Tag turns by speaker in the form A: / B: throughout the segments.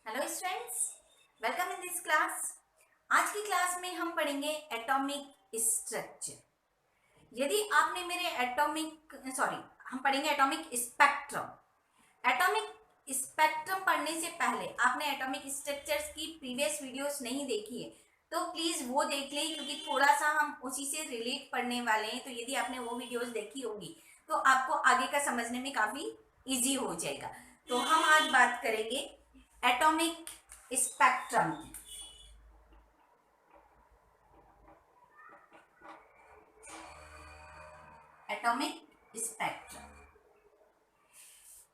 A: Hello students, welcome in this class. आज की class में हम पढ़ेंगे एटॉमिक स्ट्रक्चर। यदि आपने मेरे हम पढ़ेंगे एटॉमिक स्पेक्ट्रम। एटॉमिक स्पेक्ट्रम पढ़ने से पहले आपने एटॉमिक स्ट्रक्चर्स की प्रीवियस वीडियोस नहीं देखी है तो प्लीज वो देख लें, क्योंकि थोड़ा सा हम उसी से रिलेट पढ़ने वाले हैं। तो यदि आपने वो वीडियोस देखी होगी तो आपको आगे का समझने में काफी इजी हो जाएगा। तो हम आज बात करेंगे एटॉमिक स्पेक्ट्रम की। एटॉमिक स्पेक्ट्रम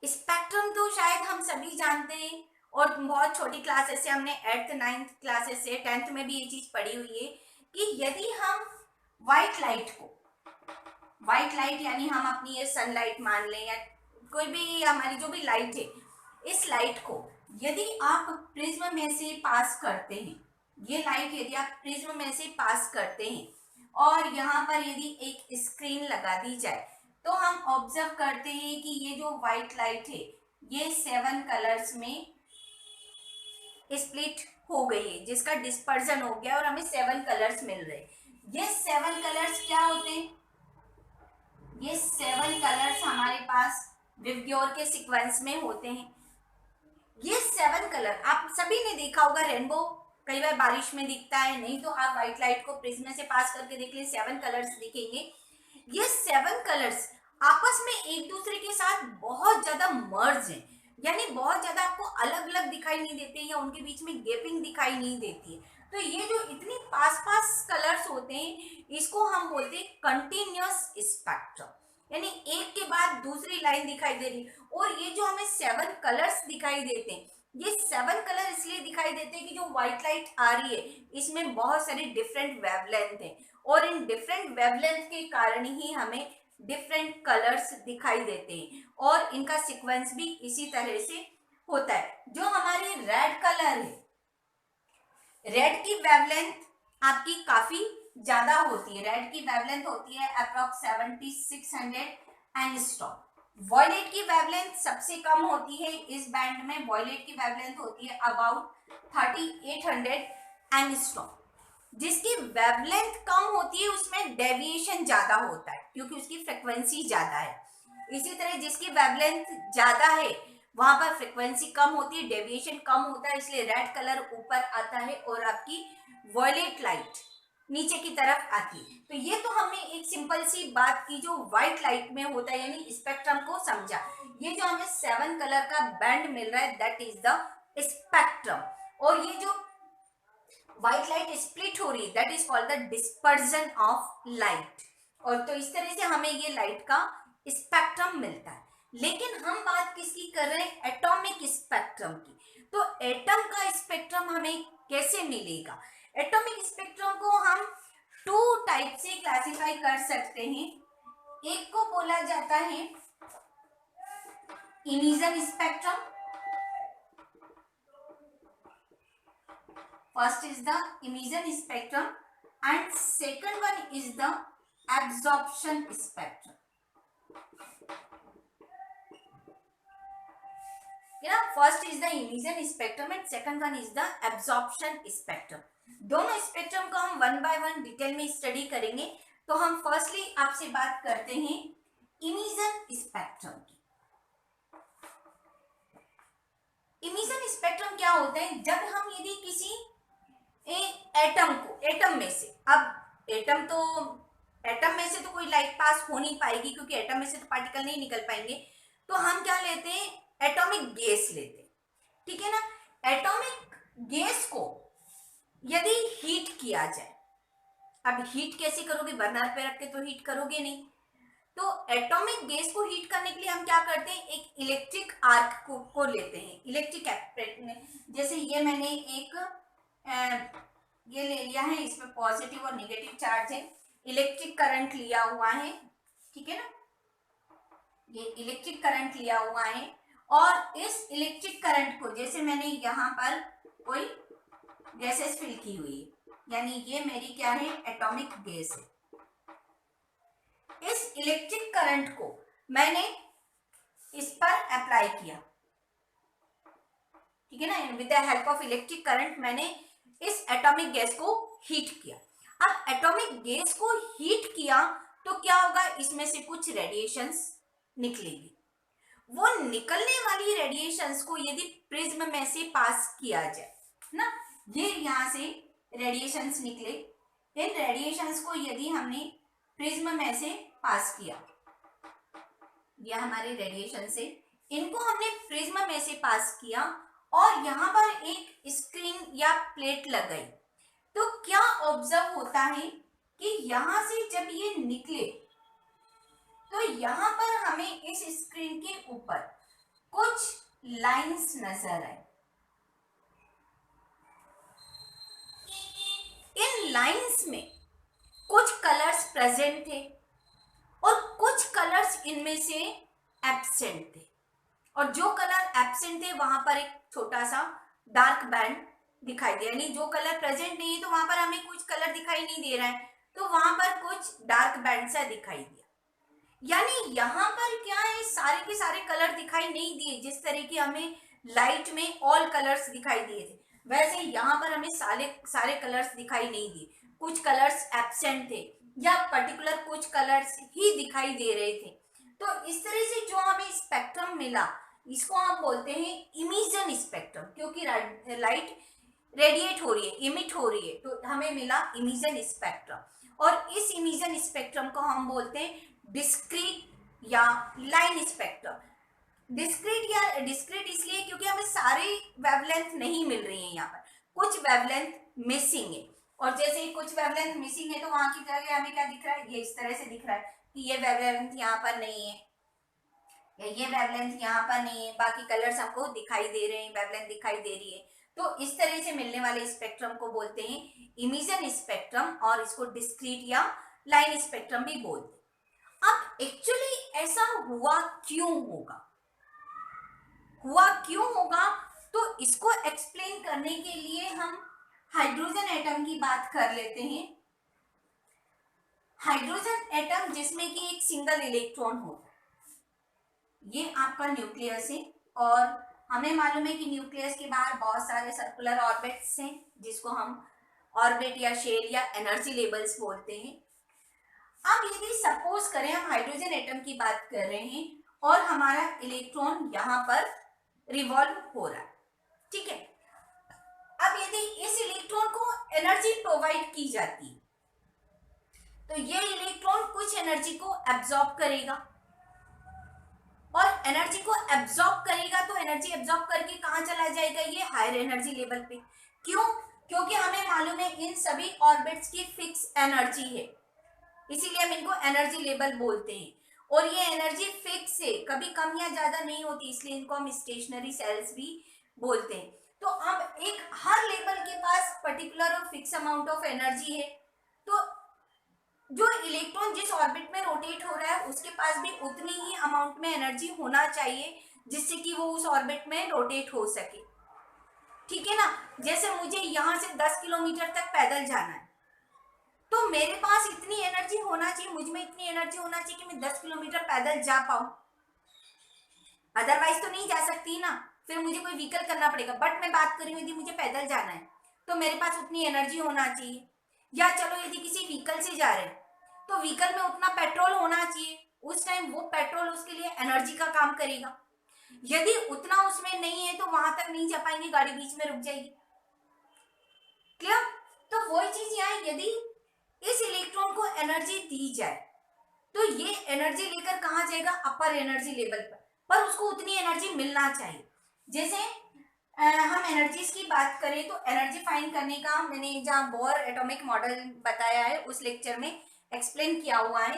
A: स्पेक्ट्रम तो शायद हम सभी जानते हैं, और बहुत छोटी क्लासेस से हमने 8th 9th क्लासेस से 10th में भी ये चीज पढ़ी हुई है कि यदि हम व्हाइट लाइट यानी हम अपनी ये सनलाइट मान लें या कोई भी हमारी जो भी लाइट है, इस लाइट को यदि आप प्रिज्म में से पास करते हैं, ये लाइट यदि आप प्रिज्म में से पास करते हैं और यहाँ पर यदि एक स्क्रीन लगा दी जाए तो हम ऑब्जर्व करते हैं कि ये जो व्हाइट लाइट है ये 7 कलर्स में स्प्लिट हो गई है, जिसका डिस्पर्जन हो गया और हमें 7 कलर्स मिल रहे हैं। ये 7 कलर्स क्या होते हैं? ये 7 कलर्स हमारे पास विवग्योर के सीक्वेंस में होते हैं। ये 7 कलर आप सभी ने देखा होगा, रेनबो कई बार बारिश में दिखता है, नहीं तो आप व्हाइट लाइट को प्रिज्म से पास करके देख ले, 7 कलर्स दिखेंगे। ये 7 कलर्स आपस में एक दूसरे के साथ बहुत ज्यादा मर्ज है, यानी बहुत ज्यादा आपको अलग अलग दिखाई नहीं देते या उनके बीच में गैपिंग दिखाई नहीं देती है। तो ये जो इतनी पास पास कलर्स होते हैं इसको हम बोलते हैं कंटिन्यूअस स्पेक्ट्रम, यानी एक के बाद दूसरी लाइन दिखाई दे रही। और ये जो हमें 7 कलर्स दिखाई देते हैं, ये 7 कलर इसलिए दिखाई देते हैं कि जो व्हाइट लाइट आ रही है इसमें बहुत सारे डिफरेंट वेवलेंथ है, और इन डिफरेंट वेवलेंथ के कारण ही हमें डिफरेंट कलर्स दिखाई देते हैं, और इनका सीक्वेंस भी इसी तरह से होता है। जो हमारी रेड कलर है, रेड की वेवलेंथ आपकी काफी ज्यादा होती है। रेड की वेवलेंथ होती है अप्रॉक्स 7600 एंगस्ट्रॉम। वॉयलेट की वेवलेंथ सबसे कम होती है इस बैंड में, वॉयलेट की वेवलेंथ होती है अबाउट 3800 एंगस्ट्रॉम। जिसकी वेवलेंथ कम होती है उसमें डेविएशन ज्यादा होता है क्योंकि उसकी फ्रिक्वेंसी ज्यादा है। इसी तरह जिसकी वेवलेंथ ज्यादा है वहां पर फ्रिक्वेंसी कम होती है, डेविएशन कम होता है, इसलिए रेड कलर ऊपर आता है और आपकी वॉयलेट लाइट नीचे की तरफ आती है। तो ये तो हमने एक सिंपल सी बात की जो व्हाइट लाइट में होता है, यानी स्पेक्ट्रम को समझा। ये जो हमें 7 कलर का बैंड मिल रहा है दैट इज द स्पेक्ट्रम। और ये जो व्हाइट लाइट स्प्लिट हो रही है that is called the dispersion of light. और तो इस तरह से हमें ये लाइट का स्पेक्ट्रम मिलता है। लेकिन हम बात किसकी कर रहे हैं? एटॉमिक स्पेक्ट्रम की। तो एटम का स्पेक्ट्रम हमें कैसे मिलेगा? एटॉमिक स्पेक्ट्रम को हम 2 टाइप से क्लासिफाई कर सकते हैं। एक को बोला जाता है emission spectrum. First is the emission spectrum and second one is the absorption spectrum. First is the emission spectrum and second one is the absorption spectrum. दोनों स्पेक्ट्रम को हम 1 by 1 डिटेल में स्टडी करेंगे। तो हम फर्स्टली आपसे बात करते हैं इमिशन स्पेक्ट्रम की। इमिशन स्पेक्ट्रम क्या होता है? जब हम यदि किसी एटम में से, अब एटम में से तो कोई लाइट पास हो नहीं पाएगी क्योंकि एटम में से तो पार्टिकल नहीं निकल पाएंगे, तो हम क्या लेते हैं? एटॉमिक गैस लेते हैं, ठीक है ना। एटॉमिक गैस को यदि हीट किया जाए, अब हीट कैसे करोगे? बर्नर पे रख के तो हीट करोगे नहीं। तो एटॉमिक गैस को हीट करने के लिए हम क्या करते हैं? एक इलेक्ट्रिक आर्क को लेते हैं, इलेक्ट्रिक एक्सपेरिमेंट। जैसे ये मैंने एक ये ले लिया है, इसमें पॉजिटिव और नेगेटिव चार्ज है, इलेक्ट्रिक करंट लिया हुआ है, ठीक है ना। ये इलेक्ट्रिक करंट लिया हुआ है और इस इलेक्ट्रिक करंट को, जैसे मैंने यहाँ पर कोई गैसेस फिल की हुई है, यानी ये मेरी क्या है? एटॉमिक गैस है। इस इलेक्ट्रिक करंट को मैंने इस पर अप्लाई किया, ठीक है ना, with the help of electric current मैंने इस एटॉमिक गैस को हीट किया। अब एटॉमिक गैस को हीट किया तो क्या होगा, इसमें से कुछ रेडिएशंस निकलेगी। वो निकलने वाली रेडिएशंस को यदि प्रिज्म में से पास किया जाए ना, ये यहां से रेडिएशंस निकले, इन रेडिएशंस को यदि हमने प्रिज्म में से पास किया, यह हमारे रेडिएशन से, इनको हमने प्रिज्म में से पास किया और यहाँ पर एक स्क्रीन या प्लेट लगाई, तो क्या ऑब्जर्व होता है कि यहां से जब ये निकले तो यहाँ पर हमें इस स्क्रीन के ऊपर कुछ लाइंस नजर आए। इन लाइंस में कुछ कलर्स प्रेजेंट थे और कुछ कलर्स इनमें से एब्सेंट थे, और जो कलर एब्सेंट थे वहां पर एक छोटा सा डार्क बैंड दिखाई दिया, यानी जो कलर प्रेजेंट नहीं है तो वहां पर हमें कुछ कलर दिखाई नहीं दे रहा है, तो वहां पर कुछ डार्क बैंड सा दिखाई दिया। यानी यहाँ पर क्या है, सारे के सारे कलर दिखाई नहीं दिए। जिस तरह की हमें लाइट में ऑल कलर्स दिखाई दिए थे, वैसे यहाँ पर हमें सारे कलर्स दिखाई नहीं दिए, कुछ कलर्स एब्सेंट थे या पर्टिकुलर कुछ कलर्स ही दिखाई दे रहे थे। तो इस तरह से जो हमें स्पेक्ट्रम मिला, इसको हम बोलते हैं इमिशन स्पेक्ट्रम, क्योंकि लाइट रेडिएट हो रही है, इमिट हो रही है, तो हमें मिला इमिशन स्पेक्ट्रम। और इस इमिशन स्पेक्ट्रम को हम बोलते हैं डिस्क्रीट या लाइन स्पेक्ट्रम। डिस्क्रीट इसलिए क्योंकि हमें सारी वेवलेंथ नहीं मिल रही है, यहाँ पर कुछ वेवलेंथ मिसिंग है, और जैसे कुछ वेवलेंथ मिसिंग है तो वहां की जगह हमें क्या दिख रहा है, ये इस तरह से दिख रहा है कि ये वेवलेंथ यहाँ पर नहीं है या ये वेवलेंथ यहाँ पर नहीं है, बाकी कलर्स हमको दिखाई दे रहे हैं, वेवलेंथ दिखाई दे रही है। तो इस तरह से मिलने वाले स्पेक्ट्रम को बोलते हैं इमिशन स्पेक्ट्रम, और इसको डिस्क्रीट या लाइन स्पेक्ट्रम भी बोलते हैं। अब एक्चुअली ऐसा हुआ क्यों होगा, तो इसको एक्सप्लेन करने के लिए हम हाइड्रोजन एटम की बात कर लेते हैं। हाइड्रोजन एटम जिसमें कि एक सिंगल इलेक्ट्रॉन होता है, ये आपका न्यूक्लियस है, और हमें मालूम है कि न्यूक्लियस के बाहर बहुत सारे सर्कुलर ऑर्बिट्स हैं, जिसको हम ऑर्बिट या शेल या एनर्जी लेवल्स बोलते हैं। अब यदि सपोज करें हम हाइड्रोजन एटम की बात कर रहे हैं और हमारा इलेक्ट्रॉन यहाँ पर रिवॉल्व हो रहा है, ठीक है। अब यदि इस इलेक्ट्रॉन को एनर्जी प्रोवाइड की जाती है तो ये इलेक्ट्रॉन कुछ एनर्जी को एब्जॉर्ब करेगा, और एनर्जी को एब्जॉर्ब करेगा तो एनर्जी एब्जॉर्ब करके कहाँ चला जाएगा, ये हायर एनर्जी लेवल पे। क्यों? क्योंकि हमें मालूम है इन सभी ऑर्बिट्स की फिक्स एनर्जी है, इसीलिए हम इनको एनर्जी लेवल बोलते हैं, और ये एनर्जी फिक्स है, कभी कम या ज्यादा नहीं होती, इसलिए इनको हम स्टेशनरी सेल्स भी बोलते हैं। तो अब एक हर लेवल के पास पर्टिकुलर और फिक्स अमाउंट ऑफ एनर्जी है, तो जो इलेक्ट्रॉन जिस ऑर्बिट में रोटेट हो रहा है उसके पास भी उतनी ही अमाउंट में एनर्जी होना चाहिए, जिससे कि वो उस ऑर्बिट में रोटेट हो सके, ठीक है ना। जैसे मुझे यहाँ से 10 किलोमीटर तक पैदल जाना है, तो मेरे पास इतनी एनर्जी होना चाहिए, मुझ में इतनी एनर्जी होना चाहिए कि मैं 10 किलोमीटर पैदल जा पाऊं, अदरवाइज तो नहीं जा सकती ना, फिर मुझे कोई व्हीकल करना पड़ेगा। बट मैं बात कर रही हूँ यदि मुझे पैदल जाना है तो मेरे पास उतनी एनर्जी होना चाहिए, या चलो यदि किसी व्हीकल से जा रहे हैं तो व्हीकल में उतना पेट्रोल होना चाहिए, उस टाइम वो पेट्रोल उसके लिए एनर्जी का काम करेगा। यदि उतना उसमें नहीं है तो वहां तक नहीं जा पाएंगे, गाड़ी बीच में रुक जाएगी। क्लियर? तो वही चीज यहाँ, यदि इस इलेक्ट्रॉन को एनर्जी दी जाए तो ये एनर्जी लेकर कहाँ जाएगा, अपर एनर्जी लेवल पर उसको उतनी एनर्जी मिलना चाहिए। जैसे हम एनर्जीज की बात करें तो एनर्जी फाइंड करने का मैंने जहाँ बोर एटॉमिक मॉडल बताया है उस लेक्चर में एक्सप्लेन किया हुआ है।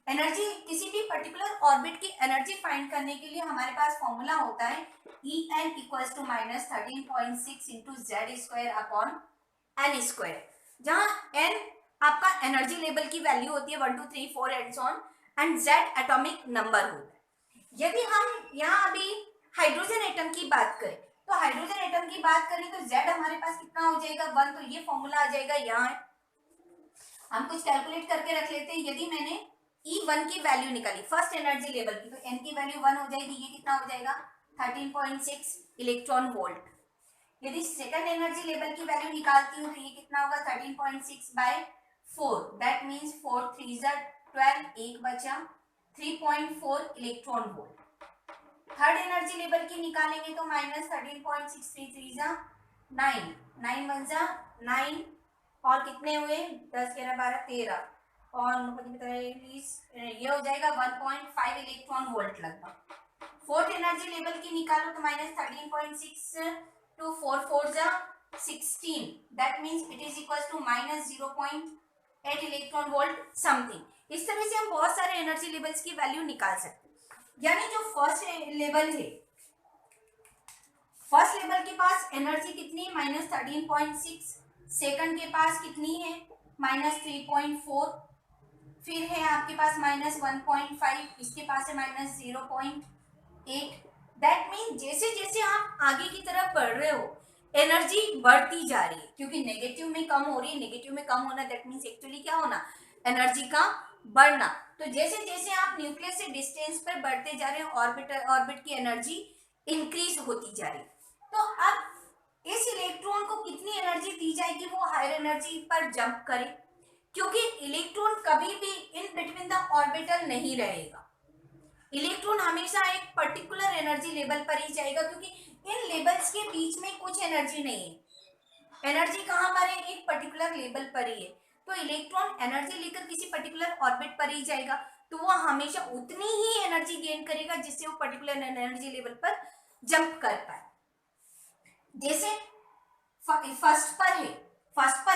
A: एनर्जी, किसी भी पर्टिकुलर ऑर्बिट की एनर्जी फाइंड करने के लिए हमारे पास फॉर्मूला होता है En equals to -13.6 into Z² जहाँ n आपका एनर्जी लेवल की वैल्यू होती है 1 2 3 4 and so on, and Z atomic number होता है। यदि हम यहाँ अभी हाइड्रोजन एटम की बात करें तो हाइड्रोजन एटम की बात करें तो Z हमारे पास कितना हो जाएगा 1, तो ये फॉर्मूला आ जाएगा यहाँ। हम कुछ कैलकुलेट करके रख लेते हैं। यदि मैंने E1 की वैल्यू निकाली फर्स्ट एनर्जी लेवल की, तो n की वैल्यू 1 हो जाएगी, ये कितना हो जाएगा 13.6 इलेक्ट्रॉन वोल्ट, यदि सेकंड एनर्जी लेवल की वैल्यू निकालती हूँ तो ये कितना होगा 13.6/4, दैट मीन्स 4 3 12, एक बचा 3.4 electron volt. Third energy level की निकालेंगे तो -13.633 9 9 1 9 और कितने हुए 10 11 12 13 और ये हो जाएगा 1.5 इलेक्ट्रॉन वोल्ट लगभग। फोर्थ एनर्जी लेवल की निकालो तो -13.6 to 4 4 16, that means it is equal to -0.8 electron volt something. इस तरह से हम बहुत सारे एनर्जी लेवल्स की वैल्यू निकाल सकते हैं। यानी जो फर्स्ट लेवल है, फर्स्ट लेवल के पास एनर्जी कितनी है -13.6, सेकंड के पास कितनी है -3.4, फिर है आपके पास -1.5, इसके पास है -0.8। दैट मीन जैसे जैसे आप आगे की तरफ बढ़ रहे हो एनर्जी बढ़ती जा रही है, क्योंकि नेगेटिव में कम हो रही है। नेगेटिव में कम होना दैट मीन्स एक्चुअली क्या होना, एनर्जी का बढ़ना। तो जैसे जैसे आप न्यूक्लियस से डिस्टेंस पर बढ़ते जा रहे हैं ऑर्बिट की एनर्जी इंक्रीज होती जा रही है। तो अब इस इलेक्ट्रॉन को कितनी एनर्जी दी जाए कि वो हायर एनर्जी पर जंप करे, क्योंकि इलेक्ट्रॉन कभी भी इन बिटवीन द ऑर्बिटल नहीं रहेगा। इलेक्ट्रॉन हमेशा एक पर्टिकुलर एनर्जी लेवल पर ही जाएगा, क्योंकि इन लेवल्स के बीच में कुछ एनर्जी नहीं है। एनर्जी कहाँ पर है, एक पर्टिकुलर लेवल पर ही है। तो इलेक्ट्रॉन एनर्जी लेकर किसी पर्टिकुलर ऑर्बिट पर ही जाएगा, तो वो हमेशा उतनी ही एनर्जी गेन करेगा जिससे वो पर्टिकुलर एनर्जी लेवल पर जंप कर पाए। जैसे फर्स्ट पर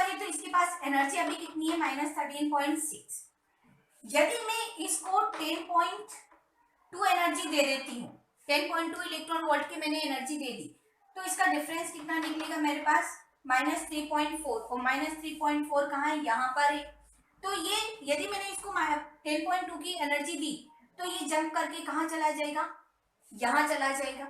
A: है तो इसके पास एनर्जी अभी कितनी है -13.6। यदि मैं इसको 10.2 एनर्जी दे देती हूँ, 10.2 इलेक्ट्रॉन वोल्ट की मैंने एनर्जी दे दी, तो इसका डिफरेंस कितना निकलेगा मेरे पास -3.4, और -3.4 कहाँ है, यहाँ पर है। तो ये यदि मैंने इसको 10.2 की एनर्जी दी तो ये जंप करके कहाँ चला जाएगा, यहाँ चला जाएगा।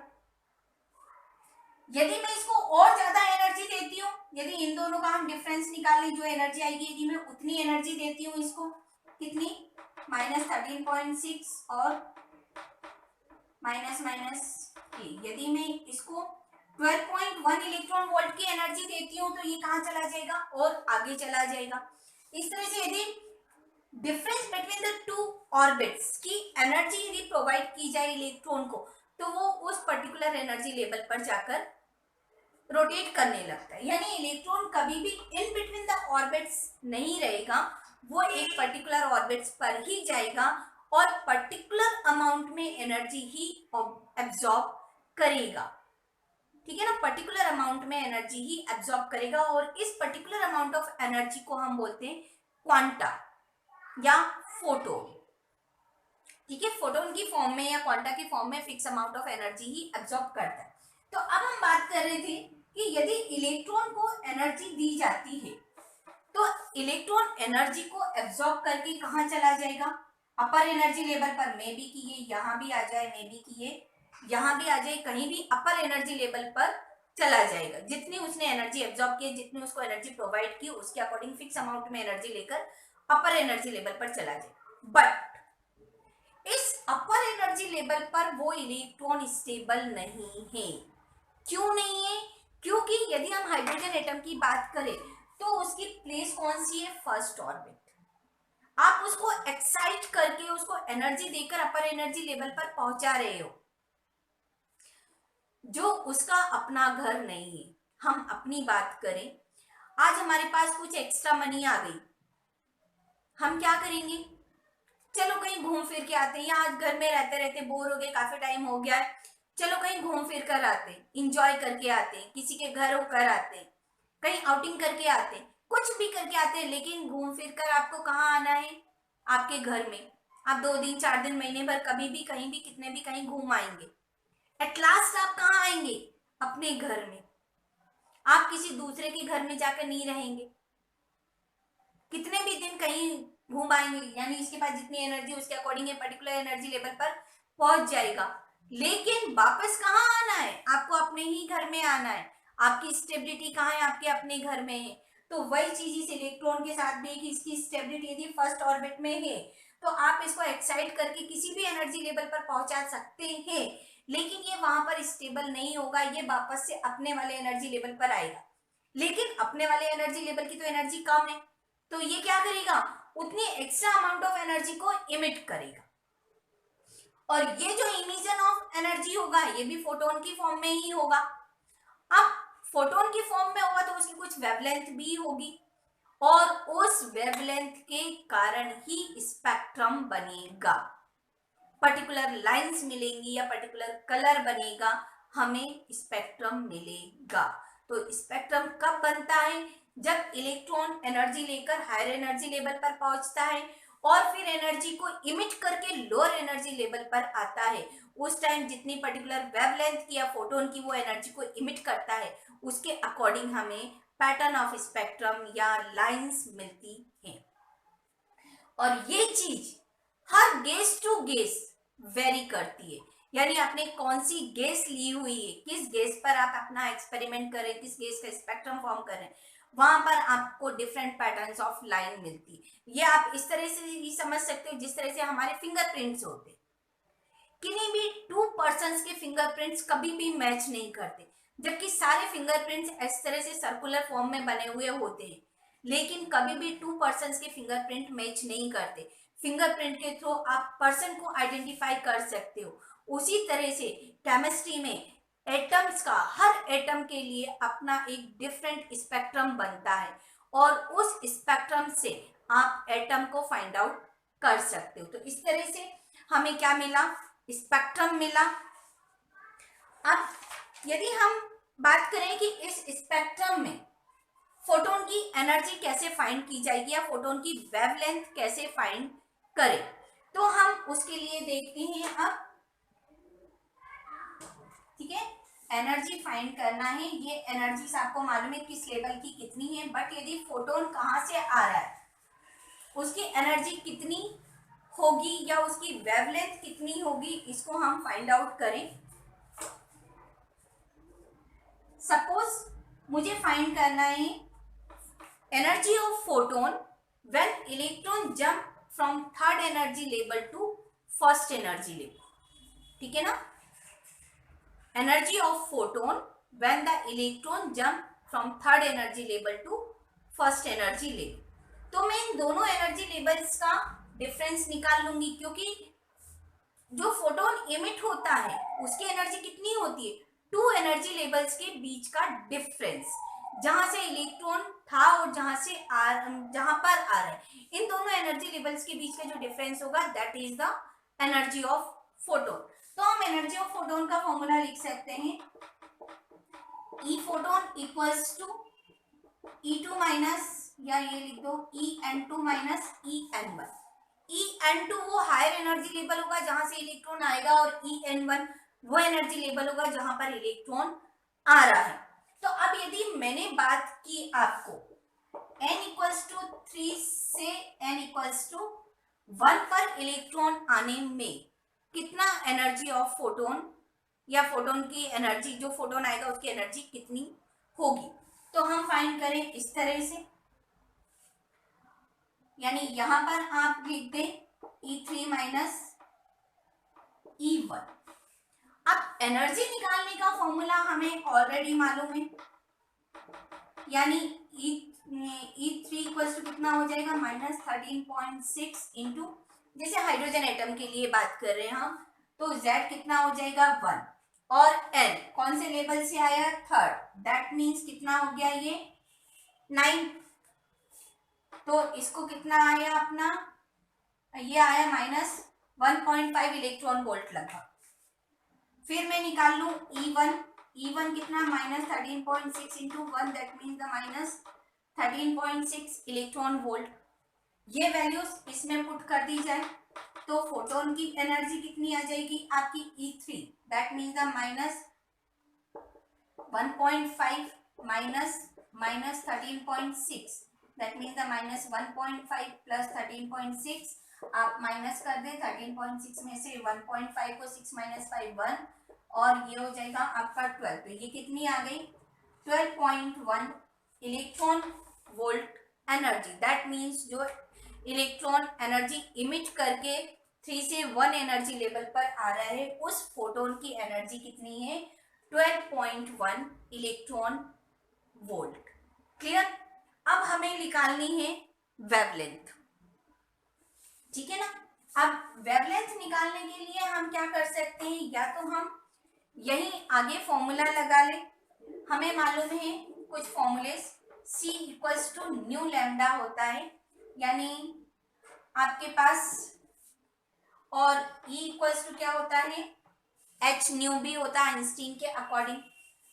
A: यदि मैं इसको और ज्यादा एनर्जी देती हूँ, यदि इन दोनों का हम डिफरेंस निकाल लें, जो एनर्जी आएगी, यदि मैं उतनी एनर्जी देती हूँ इसको, कितनी -13.6 और यदि मैं इसको 12.1 इलेक्ट्रॉन वोल्ट की एनर्जी देती हूँ तो ये कहाँ चला जाएगा, और आगे चला जाएगा। इस तरह से यदि difference between the two orbits की एनर्जी यदि प्रोवाइड की जाए इलेक्ट्रॉन को, तो वो उस पर्टिकुलर एनर्जी लेवल पर जाकर रोटेट करने लगता है। यानी इलेक्ट्रॉन कभी भी इन बिटवीन द ऑर्बिट्स नहीं रहेगा, वो एक पर्टिकुलर ऑर्बिट्स पर ही जाएगा और पर्टिकुलर अमाउंट में एनर्जी ही एब्जॉर्ब करेगा। ठीक है ना, पर्टिकुलर अमाउंट में एनर्जी ही एब्जॉर्ब करेगा, और इस पर्टिकुलर अमाउंट ऑफ एनर्जी को हम बोलते हैं क्वांटा या फोटोन। ठीक है, फोटोन की फॉर्म में या क्वांटा की फॉर्म में fix amount of energy he absorb करता है। तो अब हम बात कर रहे थे कि यदि इलेक्ट्रॉन को एनर्जी दी जाती है तो इलेक्ट्रॉन एनर्जी को एब्जॉर्ब करके कहाँ चला जाएगा, अपर एनर्जी लेवल पर। मे बी कि ये यहाँ भी आ जाए, मे बी कि ये यहाँ भी आ जाए, कहीं भी अपर एनर्जी लेवल पर चला जाएगा। जितनी उसने एनर्जी एब्जॉर्ब की, जितनी उसको एनर्जी प्रोवाइड की, उसके अकॉर्डिंग फिक्स अमाउंट में एनर्जी लेकर अपर एनर्जी लेवल पर चला जाएगा। बट इस अपर एनर्जी लेवल पर वो इलेक्ट्रॉन स्टेबल नहीं है। क्यों नहीं है, क्योंकि यदि हम हाइड्रोजन एटम की बात करें तो उसकी प्लेस कौन सी है, फर्स्ट ऑर्बिट। आप उसको एक्साइट करके उसको एनर्जी देकर अपर एनर्जी लेवल पर पहुंचा रहे हो, जो उसका अपना घर नहीं है। हम अपनी बात करें, आज हमारे पास कुछ एक्स्ट्रा मनी आ गई, हम क्या करेंगे, चलो कहीं घूम फिर के आते हैं, या आज घर में रहते रहते बोर हो गए, काफी टाइम हो गया है, चलो कहीं घूम फिर कर आते, इंजॉय करके आते, किसी के घर होकर आते, कहीं आउटिंग करके आते, कुछ भी करके आते, लेकिन घूम फिर कर आपको कहाँ आना है, आपके घर में। आप 2 दिन 4 दिन महीने भर कभी भी कहीं भी कितने भी कहीं घूम आएंगे, एट लास्ट आप कहाँ आएंगे, अपने घर में। आप किसी दूसरे के घर में जाकर नहीं रहेंगे, कितने भी दिन कहीं घूम आएंगे, यानी इसके पास जितनी एनर्जी उसके अकॉर्डिंग पर्टिकुलर एनर्जी लेवल पर पहुंच जाएगा। लेकिन वापस कहाँ आना है, आपको अपने ही घर में आना है। आपकी स्टेबिलिटी कहाँ है, आपके अपने घर में है। तो वही चीज इस इलेक्ट्रॉन के साथ भी है कि इसकी स्टेबिलिटी यदि फर्स्ट ऑर्बिट में है तो आप इसको एक्साइट करके किसी भी एनर्जी लेवल पर पहुंचा सकते हैं, लेकिन ये वहां पर स्टेबल नहीं होगा, ये वापस से अपने वाले एनर्जी लेवल पर आएगा। लेकिन अपने वाले एनर्जी लेवल की तो एनर्जी कम है, तो ये क्या करेगा, उतनी एक्स्ट्रा अमाउंट ऑफ एनर्जी को इमिट करेगा। और ये जो इमिशन ऑफ एनर्जी होगा ये भी फोटोन की फॉर्म में ही होगा। अब फोटोन की फॉर्म में होगा तो उसकी कुछ वेवलेंथ भी होगी, और उस वेवलेंथ के कारण ही स्पेक्ट्रम बनेगा, पर्टिकुलर लाइंस मिलेंगी या पर्टिकुलर कलर बनेगा, हमें स्पेक्ट्रम मिलेगा। तो स्पेक्ट्रम कब बनता है, जब इलेक्ट्रॉन एनर्जी लेकर हायर एनर्जी लेवल पर पहुंचता है और फिर एनर्जी को इमिट करके लोअर एनर्जी लेवल पर आता है। उस टाइम जितनी पर्टिकुलर वेवलेंथ की या फोटोन की वो एनर्जी को इमिट करता है, उसके अकॉर्डिंग हमें पैटर्न ऑफ स्पेक्ट्रम या लाइंस मिलती हैं। और ये चीज हर गैस टू गैस वेरी करती है, यानी आपने कौन सी गैस ली हुई है, किस गैस पर आप अपना एक्सपेरिमेंट करें, किस गैस का स्पेक्ट्रम फॉर्म करें, वहां पर आपको डिफरेंट पैटर्न्स ऑफ लाइन मिलती है। ये आप इस तरह से भी समझ सकते हो जिस तरह से हमारे फिंगरप्रिंट्स होते हैं। किन्हीं भी टू पर्सन्स के फिंगरप्रिंट्स कभी भी मैच नहीं करते, जबकि सारे फिंगरप्रिंट्स इस तरह से सर्कुलर फॉर्म में बने हुए होते हैं, लेकिन कभी भी टू पर्सन्स के फिंगरप्रिंट मैच नहीं करते। फिंगरप्रिंट के थ्रू आप पर्सन को आइडेंटिफाई कर सकते हो। उसी तरह से केमिस्ट्री में एटम्स का, हर एटम के लिए अपना एक डिफरेंट स्पेक्ट्रम बनता है, और उस स्पेक्ट्रम से आप एटम को फाइंड आउट कर सकते हो। तो इस तरह से हमें क्या मिला, स्पेक्ट्रम मिला। अब यदि हम बात करें कि इस स्पेक्ट्रम में फोटोन की एनर्जी कैसे फाइंड की जाएगी या फोटोन की वेवलेंथ कैसे फाइंड करें, तो हम उसके लिए देखते हैं। अब ठीक है, एनर्जी फाइंड करना है। ये एनर्जी आपको मालूम है किस लेवल की कितनी है, बट यदि फोटोन कहाँ से आ रहा है, उसकी एनर्जी कितनी होगी या उसकी वेवलेंथ कितनी होगी, इसको हम फाइंड आउट करें। सपोज मुझे फाइंड करना है energy of photon when electron jump from third energy level to first energy level, ठीक है ना। Energy of photon when the electron jump from third energy level to first energy level. तो मैं इन दोनों energy levels का difference निकाल लूंगी, क्योंकि जो फोटोन इमिट होता है उसकी एनर्जी कितनी होती है, टू एनर्जी लेवल्स के बीच का डिफरेंस, जहां से इलेक्ट्रॉन था और जहां पर आ रहा है, इन दोनों एनर्जी लेवल्स के बीच का जो डिफरेंस होगा that is the energy of photon. तो हम एनर्जी ऑफ फोटोन का फॉर्मूला लिख सकते हैं, E photon equals to E2 minus, या ये लिख दो En2 माइनस En1। En2 वो हायर एनर्जी लेवल होगा जहां से इलेक्ट्रॉन आएगा, और En1 वो एनर्जी लेवल होगा जहां पर इलेक्ट्रॉन आ रहा है। तो अब यदि मैंने बात की आपको n इक्वल्स टू 3 से n इक्वल्स टू 1 पर इलेक्ट्रॉन आने में कितना एनर्जी ऑफ फोटोन या फोटोन की एनर्जी, जो फोटोन आएगा उसकी एनर्जी कितनी होगी, तो हम फाइंड करें इस तरह से, यानी यहां पर आप लिख दें E3 माइनस E1। अब एनर्जी निकालने का फॉर्मूला हमें ऑलरेडी मालूम है, यानी E3 इक्वल्स टू कितना हो जाएगा, -13.6 इंटू, जैसे हाइड्रोजन एटम के लिए बात कर रहे हैं हम, तो Z कितना हो जाएगा 1, और N कौन से लेवल से आया, थर्ड, दैट मीन्स कितना हो गया ये 9। तो इसको कितना आया अपना, ये आया -1.5 इलेक्ट्रॉन वोल्ट लगभग। फिर मैं निकाल लूं E1 कितना, -13.6 into 1, that means the -13.6 electron volt. ये वैल्यूज इसमें पुट कर दी जाए तो फोटोन की एनर्जी कितनी आ जाएगी आपकी E3, that means the -1.5 minus 13.6, that means the -1.5 plus 13.6, आप माइनस कर दें 13.6 में से 1.5 को 6 माइनस 5 1, और ये हो जाएगा आपका 12। तो ये कितनी आ गई, 12.1 electron volt energy. That means जो इलेक्ट्रॉन एनर्जी इमिट करके 3 से 1 एनर्जी लेवल पर आ रहा है, उस फोटोन की एनर्जी कितनी है? 12.1 इलेक्ट्रॉन वोल्ट। क्लियर? अब हमें निकालनी है वेवलेंथ, ठीक है ना। अब वेवलेंथ निकालने के लिए हम क्या कर सकते हैं, या तो हम यही आगे फॉर्मूला लगा ले। हमें मालूम है कुछ फॉर्मूले, C equals to nu lambda होता है, यानी आपके पास, और E इक्वल्स टू क्या होता है? H न्यू भी होता है आइंस्टीन के अकॉर्डिंग।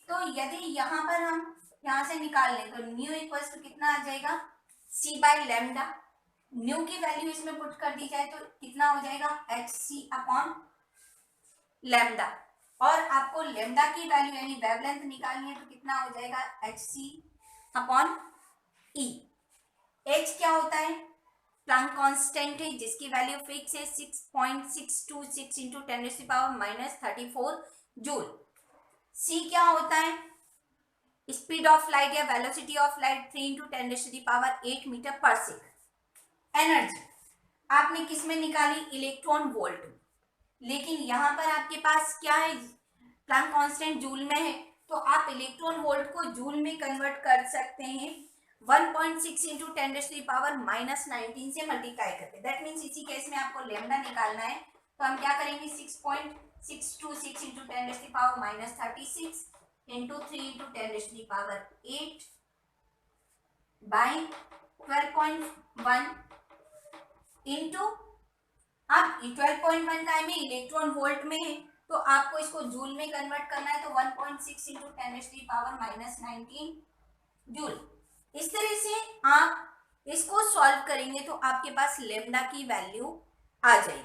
A: तो यदि यहाँ पर हम यहाँ से निकाल लें तो न्यू इक्वल्स टू कितना आ जाएगा? C by lambda. न्यू की वैल्यू इसमें पुट कर दी जाए तो कितना हो जाएगा? HC upon lambda. और आपको लैम्डा की वैल्यू यानी वेवलेंथ निकालनी है तो कितना हो जाएगा? HC upon E। H क्या होता है? प्लैंक कांस्टेंट है जिसकी वैल्यू फिक्स है 6.626 इंटू 10⁻⁻34 जूल। C क्या होता है? स्पीड ऑफ लाइट या velocity of light 3 into 10⁸ metre per second. Energy आपने किस में निकाली? Electron volt. लेकिन यहाँ पर आपके पास क्या है? प्लैंक कांस्टेंट जूल में है, तो आप इलेक्ट्रॉन वोल्ट को जूल में कन्वर्ट कर सकते हैं 1.6 इंटू 10⁻⁻19 से मल्टीप्लाई करके। दैट मीन्स इसी केस में आपको लैम्डा निकालना है, तो हम क्या करेंगे? 6.626 into 10⁻36 into 3 into 10⁸ by 12.1 into, अब 12.1 का में इलेक्ट्रॉन वोल्ट में है तो आपको इसको जूल में कन्वर्ट करना है, तो 1.6 इंटू 10⁻⁻19 जूल। इस तरह से आप इसको सॉल्व करेंगे तो आपके पास लैम्डा की वैल्यू आ जाएगी।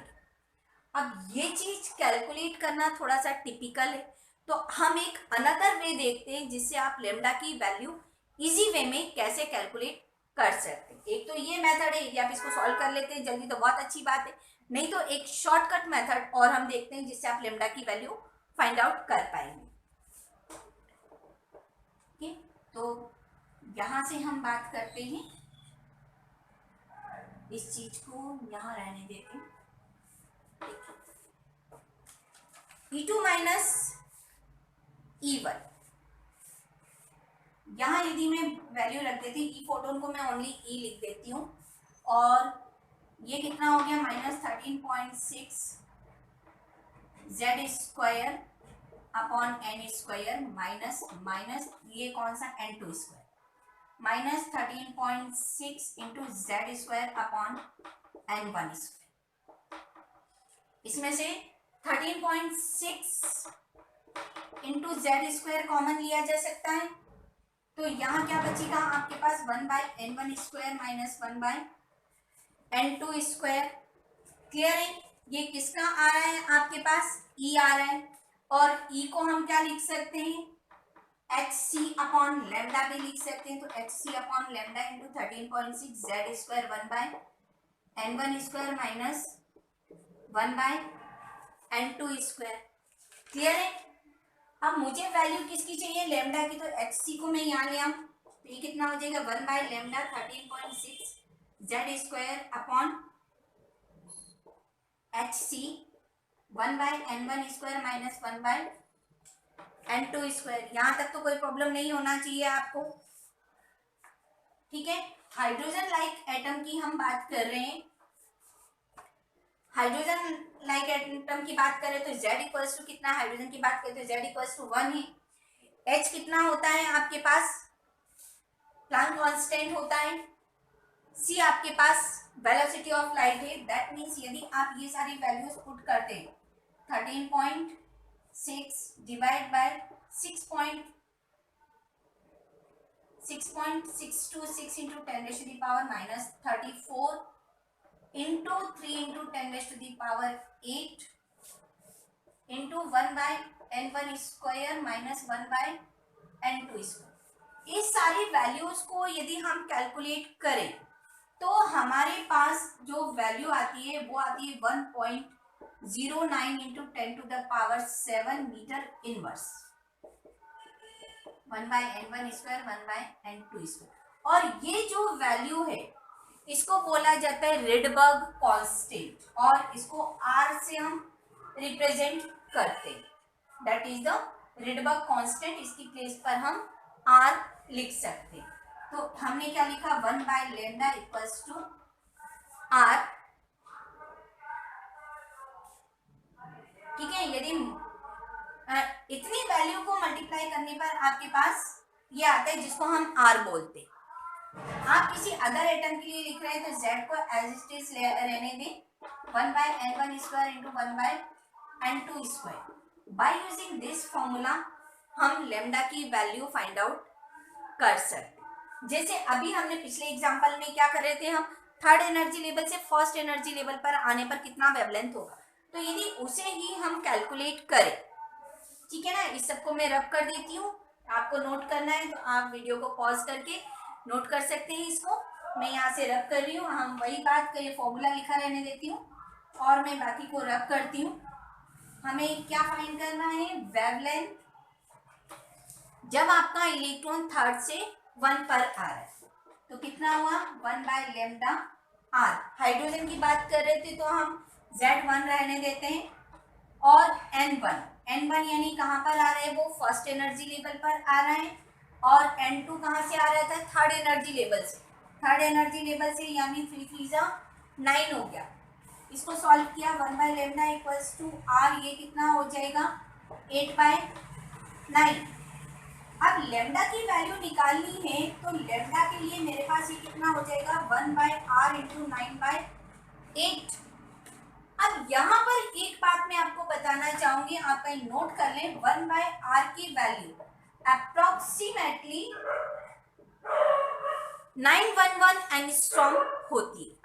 A: अब ये चीज कैलकुलेट करना थोड़ा सा टिपिकल है, तो हम एक अनदर वे देखते हैं जिससे आप लैम्डा की वैल्यू इजी वे में कैसे कैलकुलेट कर सकते हैं। एक तो ये मेथड है, यदि आप इसको सॉल्व कर लेते हैं जल्दी तो बहुत अच्छी बात है, नहीं तो एक शॉर्टकट मेथड और हम देखते हैं जिससे आप लैम्डा की वैल्यू फाइंड आउट कर पाएंगे। ठीक, तो यहां से हम बात करते हैं, इस चीज को यहां रहने देते हैं। E2 माइनस E1, यहाँ यदि मैं वैल्यू रख देती, ई फोटोन को मैं ओनली ई लिख देती हूँ, और ये कितना हो गया? -13.6 Z square upon N square minus minus ये कौन सा? n2 square minus 13.6 into Z square upon n1 square. इसमें से 13.6 इंटू जेड स्क्वायर कॉमन लिया जा सकता है, तो यहाँ क्या बचेगा आपके पास? 1/n1 square minus 1/n2 square. Clear है? ये किसका आ रहा है आपके पास? E आ रहा है, और E को हम क्या लिख सकते हैं? HC अपॉन लैम्डा भी लिख सकते हैं, तो HC upon lambda into 13.6 Z square 1/n1 square minus 1/n2 square. Clear है? अब मुझे वैल्यू किसकी चाहिए? लैम्डा की, तो HC को मैं यहाँ ले आऊँ तो ये कितना हो जाएगा? 1/लैम्डा 13.6 Z square upon HC 1/n1 square minus 1/n2 square. यहाँ तक तो कोई प्रॉब्लम नहीं होना चाहिए आपको, ठीक है। हाइड्रोजन लाइक एटम की हम बात कर रहे हैं, हाइड्रोजन लाइक एटम की बात करें तो Z इक्वल्स टू कितना? हाइड्रोजन की बात करें तो Z इक्वल्स टू 1 है। H कितना होता है आपके पास? प्लैंक कांस्टेंट होता है। C आपके पास वेलोसिटी ऑफ लाइट है। दैट मीन्स यदि आप ये सारी वैल्यूज पुट करते हैं 13.6 divide by 6.626 into 10⁻⁻34 into 3 into 10⁸ into 1/n1 square minus 1/n2 square. इस सारी वैल्यूज को यदि हम कैलकुलेट करें तो हमारे पास जो वैल्यू आती है वो आती है 1.09 into 10⁻⁷ metre inverse, 1/n1 square 1/n2 square. और ये जो वैल्यू है इसको बोला जाता है रिडबर्ग कांस्टेंट और इसको आर से हम रिप्रेजेंट करते हैं, that is the Rydberg constant. इसकी प्लेस पर हम आर लिख सकते हैं। तो हमने क्या लिखा, 1/λ इक्वल्स टू आर। ठीक है, यदि इतनी वैल्यू को मल्टीप्लाई करने पर आपके पास ये आता है जिसको हम आर बोलते हैं। आप किसी अदर एटम के लिए लिख रहे हैं तो z को एज इट इज रहने दें, 1/n1 square into 1/n2 square. By using this formula हम लेमडा की वैल्यू फाइंड आउट कर सकते। जैसे अभी हमने पिछले एग्जांपल में क्या कर रहे थे, हम थर्ड एनर्जी लेवल से फर्स्ट एनर्जी लेवल पर आने पर कितना वेवलेंथ होगा, तो यदि उसे ही हम कैलकुलेट करें, ठीक है ना, इस सबको मैं रब कर देती हूँ। आपको नोट करना है तो आप वीडियो को पॉज करके नोट कर सकते हैं। इसको मैं यहाँ से रब कर रही हूँ, हम वही बात का ये फॉर्मूला लिखा रहने देती हूँ और मैं बाकी को रब करती हूँ। हमें क्या फाइंड करना है, वेवलेंथ जब आपका इलेक्ट्रॉन थर्ड से 1 पर आ रहा है तो कितना हुआ, 1/λ आर। हाइड्रोजन की बात कर रहे थे तो हम Z1 रहने देते हैं और N1 यानी कहाँ पर आ रहा है, वो फर्स्ट एनर्जी लेवल पर आ रहा है और N2 कहाँ से आ रहा था, थर्ड एनर्जी लेवल से। थर्ड एनर्जी लेवल से यानी 3 3 9 हो गया। इसको सॉल्व किया, 1/λ इक्वल्स टू आर, ये कितना हो जाएगा 8/9। अब लेमडा की वैल्यू निकालनी है तो लेमडा के लिए मेरे पास ये कितना हो जाएगा, 1/r इंटू 9/8। अब यहाँ पर एक बात मैं आपको बताना चाहूंगी, आप कहीं नोट कर लें, 1/r की वैल्यू अप्रोक्सीमेटली 911 एंगस्ट्रॉम होती है।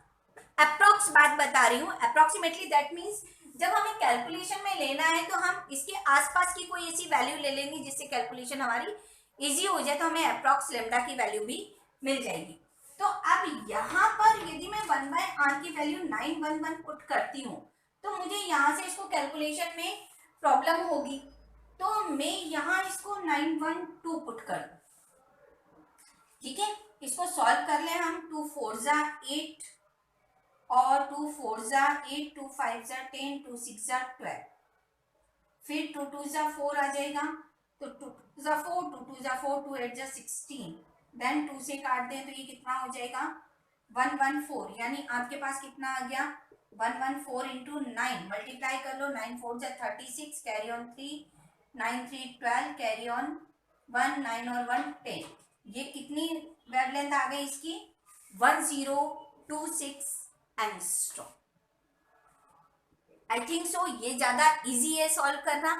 A: अप्रोक्स बात बता रही हूँ, अप्रोक्सीमेटली दैट मीन्स जब हमें कैलकुलेशन में लेना है तो हम इसके आसपास की कोई ऐसी वैल्यू ले लेंगे जिससे कैलकुलेशन हमारी इजी हो जाए, तो हमें अप्रोक्स लेमडा की वैल्यू भी मिल जाएगी। तो अब यहाँ पर यदि मैं 1/r की वैल्यू 911 पुट करती हूँ तो मुझे यहाँ से इसको कैलकुलेशन में प्रॉब्लम होगी, तो मैं यहाँ इसको 912 पुट कर दूँ। ठीक है, इसको सॉल्व कर ले हम, 2 4 जा 8 और 2 4 जा 8, 2 5 जा 10, 2 6 जा 12, फिर 2 2 जा 4 आ जाएगा, तो 2 2 जा 4, 2 2 जा 4, 2 8 जा 16, देन 2 से काट दें तो ये कितना हो जाएगा 114, यानी आपके पास कितना आ गया 114 इंटू 9, मल्टीप्लाई कर लो, 9 4 जा 36, कैरी ऑन 3, 9 3 12, कैरी ऑन 1 9 और 1 10, ये कितनी वेवलेंथ आ गई इसकी 1026 एंगस्ट्रॉम। आई थिंक सो ये ज्यादा इजी है सॉल्व करना,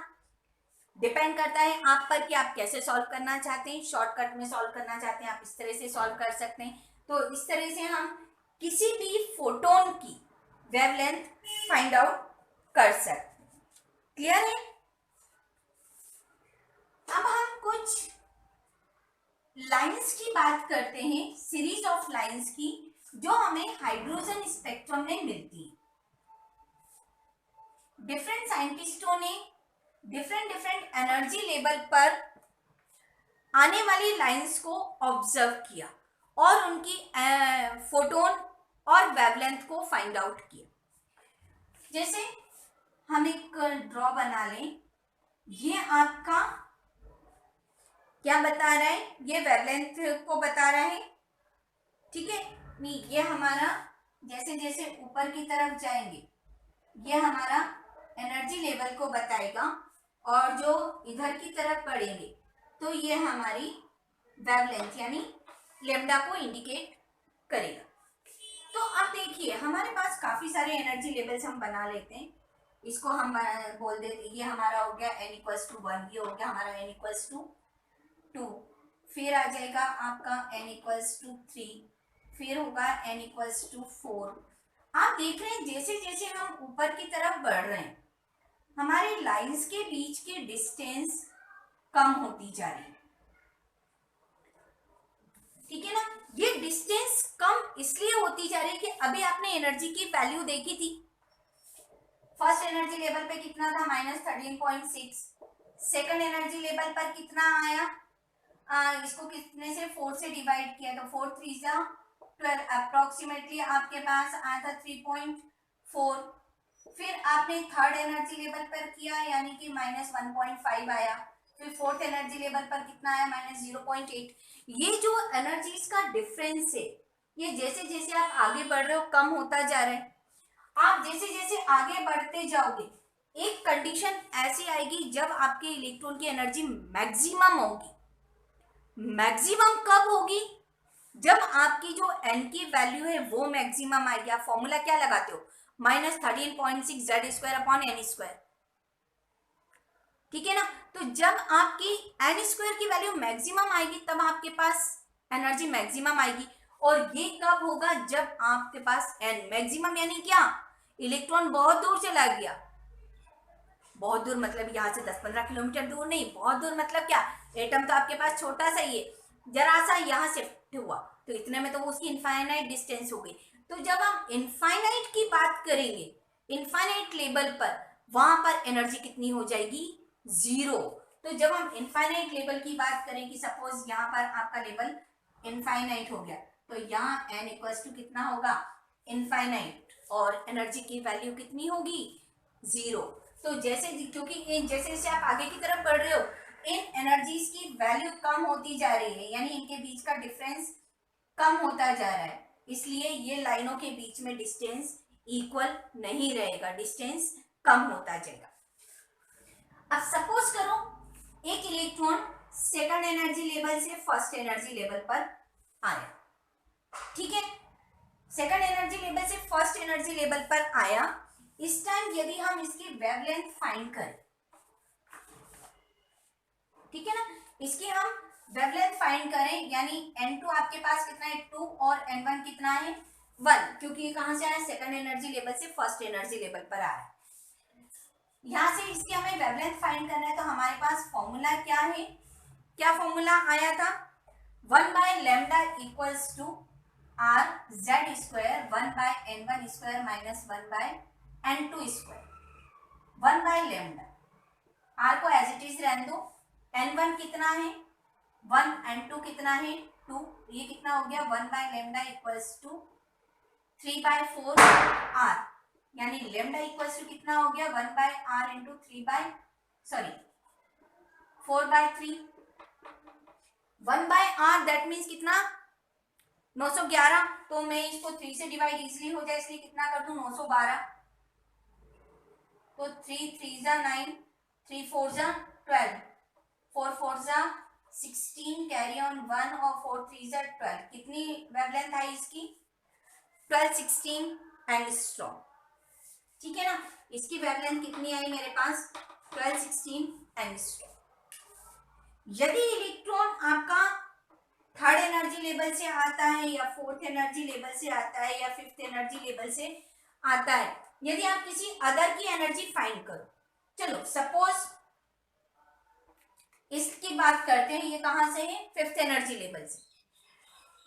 A: डिपेंड करता है आप पर कि आप कैसे सॉल्व करना चाहते हैं। शॉर्टकट में सॉल्व करना चाहते हैं आप इस तरह से सॉल्व कर सकते हैं। तो इस तरह से हम किसी भी फोटोन की वेवलेंथ फाइंड आउट कर सकते हैं। क्लियर है? अब हम कुछ लाइंस की बात करते हैं, सीरीज ऑफ लाइंस की, जो हमें हाइड्रोजन स्पेक्ट्रम में मिलती है। डिफरेंट साइंटिस्टों ने डिफरेंट एनर्जी लेवल पर आने वाली लाइंस को ऑब्जर्व किया और उनकी फोटोन और वेवलेंथ को फाइंड आउट किया। जैसे हम एक ड्रॉ बना लें, ये आपका क्या बता रहा है, ये वेवलेंथ को बता रहा है। ठीक है, नहीं ये हमारा जैसे जैसे ऊपर की तरफ जाएंगे ये हमारा एनर्जी लेवल को बताएगा और जो इधर की तरफ बढ़ेंगे तो ये हमारी वेवलेंथ यानी लेमडा को इंडिकेट करेगा। तो अब देखिए हमारे पास काफी सारे एनर्जी लेवल्स हम बना लेते हैं। इसको हम बोल देते, ये हमारा हो गया n = 1, ये हो गया हमारा n = 2, फिर आ जाएगा आपका n = 3, फिर होगा n = 4। आप देख रहे हैं जैसे जैसे हम ऊपर की तरफ बढ़ रहे हैं हमारे लाइंस के बीच की डिस्टेंस कम होती जा रही है। ठीक है ना, ये डिस्टेंस कम इसलिए होती जा रही है कि अभी आपने एनर्जी की वैल्यू देखी थी, फर्स्ट एनर्जी लेवल पे कितना था -13.6, सेकंड एनर्जी लेवल पर कितना आया, इसको कितने से 4 से डिवाइड किया तो 4 3 जा 12 अप्रोक्सीमेटली आपके पास आया था 3.4। फिर आपने थर्ड एनर्जी लेवल पर किया यानी कि -1.5 आया। फिर फोर्थ एनर्जी लेवल पर कितना आया -0.8। ये जो एनर्जीज का डिफरेंस है ये जैसे जैसे आप आगे बढ़ रहे हो कम होता जा रहा है। आप जैसे जैसे आगे बढ़ते जाओगे एक कंडीशन ऐसी आएगी जब आपके इलेक्ट्रॉन की एनर्जी मैक्सिमम होगी। मैक्सिमम कब होगी? जब आपकी जो n की वैल्यू है वो मैक्सिमम आएगी। आप फॉर्मूला क्या लगाते हो -13.6 Z²/n²। ठीक है ना। तो जब आपकी n² की वैल्यू मैक्सिमम आएगी तब आपके पास एनर्जी मैक्सिमम आएगी। और ये कब होगा? जब आपके पास n मैक्सिमम यानी क्या, इलेक्ट्रॉन बहुत दूर चला गया। बहुत दूर मतलब यहाँ से 10-15 किलोमीटर दूर नहीं, बहुत दूर मतलब क्या, एटम तो आपके पास छोटा सा ही है, जरा सा यहाँ शिफ्ट हुआ तो इतने में तो उसकी इनफाइनाइट डिस्टेंस हो गई। तो जब हम इनफाइनाइट की बात करेंगे, इनफाइनाइट लेवल पर, वहां पर एनर्जी कितनी हो जाएगी? 0। तो जब हम इनफाइनाइट लेवल की बात करें कि सपोज यहाँ पर आपका लेवल इनफाइनाइट हो गया तो यहाँ n इक्वल्स टू कितना होगा? इनफाइनाइट। और एनर्जी की वैल्यू कितनी होगी? 0। तो जैसे क्योंकि जैसे जैसे आप आगे की तरफ बढ़ रहे हो इन एनर्जीज की वैल्यू कम होती जा रही है, यानी इनके बीच का डिफरेंस कम होता जा रहा है, इसलिए ये लाइनों के बीच में डिस्टेंस इक्वल नहीं रहेगा, डिस्टेंस कम होता जाएगा। अब सपोज करो एक इलेक्ट्रॉन सेकंड एनर्जी लेवल से फर्स्ट एनर्जी लेवल पर आया। ठीक है, सेकंड एनर्जी लेवल से फर्स्ट एनर्जी लेवल पर आया। इस टाइम यदि हम इसकी वेवलेंथ फाइंड करें, ठीक है ना, इसकी हम वेवलेंथ फाइंड करें यानी n2 आपके पास कितना है 2 और n1 कितना है 1, क्योंकि ये कहां से आया? सेकंड एनर्जी लेवल से फर्स्ट एनर्जी लेवल पर आ रहा है। यहां से इसकी हमें वेवलेंथ फाइंड करना है तो हमारे पास फॉर्मूला क्या है? क्या फॉर्मूला आया था? 1/λ equals to r z² 1/n1² minus 1/n2²। 1/λ, r को एज इट इज रहने दो। n1 कितना है 1, n2 कितना है 2, ये कितना हो गया 1/λ इक्वल्स टू 3/4 r, यानी लैम्डा इक्वल्स टू कितना हो गया 1/r into 4/3। 1/r that means कितना 911। तो मैं इसको 3 से डिवाइड इजिली हो जाए इसलिए कितना कर दूं 912। तो 3 3 जा 9, 3 4 जा 12, 4 4 जा 16, कैरी ऑन 1 और 4 3 जा 12। कितनी वेवलेंथ आई इसकी 12 16 एंगस्ट्रॉम। ठीक है ना, इसकी वेवलेंथ कितनी आई मेरे पास 12 16 एंगस्ट्रॉम। यदि इलेक्ट्रॉन आपका थर्ड एनर्जी लेवल से आता है या फोर्थ एनर्जी लेवल से आता है या फिफ्थ एनर्जी लेवल से आता है, यदि आप किसी अदर की एनर्जी फाइंड करो, चलो सपोज इसकी बात करते हैं, ये कहां से है फिफ्थ एनर्जी लेवल से।